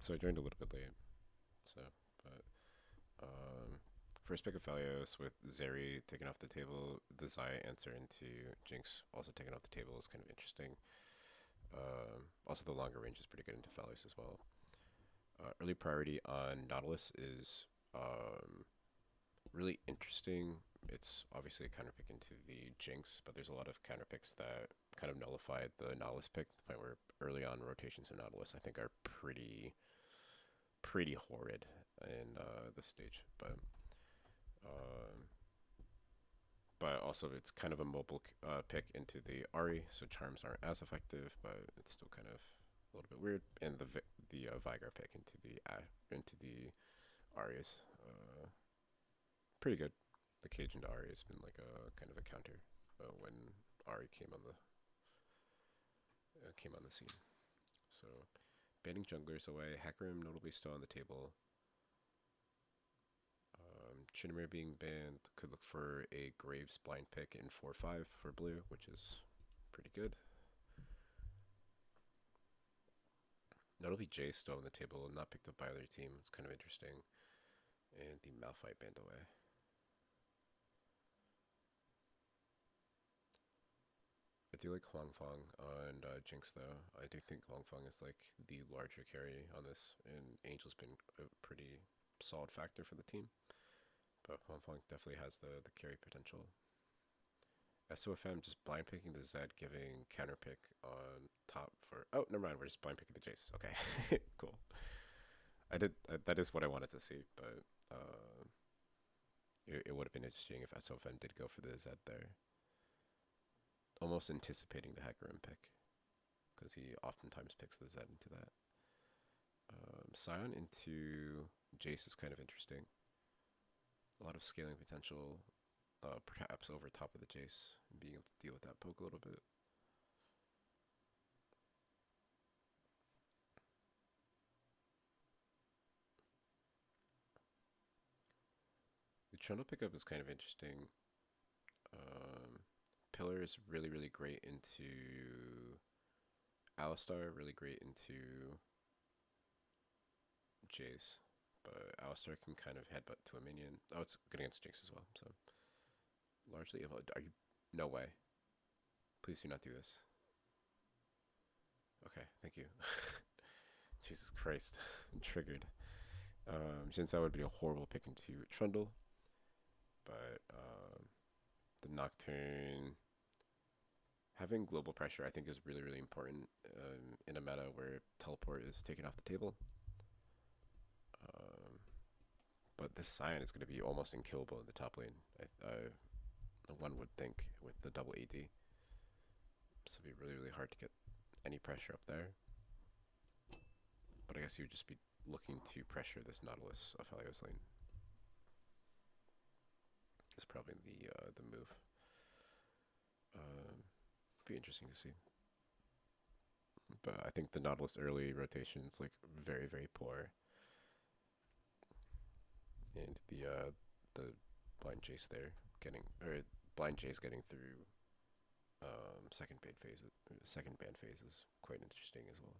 So I joined a little bit late. So, but first pick of Phalios with Zeri taken off the table. The Zaya answer into Jinx also taken off the table is kind of interesting. Also, the longer range is pretty good into Phalios as well. Early priority on Nautilus is really interesting. It's obviously a counter pick into the Jinx, but there's a lot of counter picks that kind of nullify the Nautilus pick to the point where early on rotations of Nautilus I think are pretty horrid in this stage, um, but also it's kind of a mobile pick into the Ari, so charms aren't as effective, but it's still kind of a little bit weird. And the Vigar pick into the Ari is pretty good. The Cage into Ari has been like a kind of a counter when Ari came on the scene. So banning junglers away, Hecarim notably still on the table. Tryndamere being banned could look for a Graves blind pick in 4-5 for blue, which is pretty good. Notably Jay still on the table, not picked up by either team. It's kind of interesting. And the Malphite banned away. I do like Huang Fong on Jinx though. I do think Huang Fong is like the larger carry on this, and Angel's been a pretty solid factor for the team. But Huang Fong definitely has the carry potential. SOFM just blind picking the Zed, giving counter pick on top for. Oh, never mind. We're just blind picking the Jace. Okay, cool. I did. That is what I wanted to see, but it would have been interesting if SOFM did go for the Zed there. Almost anticipating the Hecarim pick, because he oftentimes picks the Zed into that. Sion into Jace is kind of interesting. A lot of scaling potential, perhaps over top of the Jace, and being able to deal with that poke a little bit. The Trundle pickup is kind of interesting. Pillar is really great into Alistar, really great into Jace, but Alistar can kind of headbutt to a minion. Oh, it's good against Jinx as well, so largely are you? No way. Please do not do this. Okay, thank you. Jesus Christ. I'm triggered. Jinsao would be a horrible pick into Trundle, but the Nocturne having global pressure I think is really important in a meta where teleport is taken off the table. But this Sion is going to be almost unkillable in the top lane. One would think with the double AD. So it'd be really hard to get any pressure up there. But I guess you would just be looking to pressure this Nautilus Aphelios lane. Is probably the move. Be interesting to see. But I think the Nautilus early rotation is like very poor. And the blind Jace there blind Jace getting through second ban phase is quite interesting as well.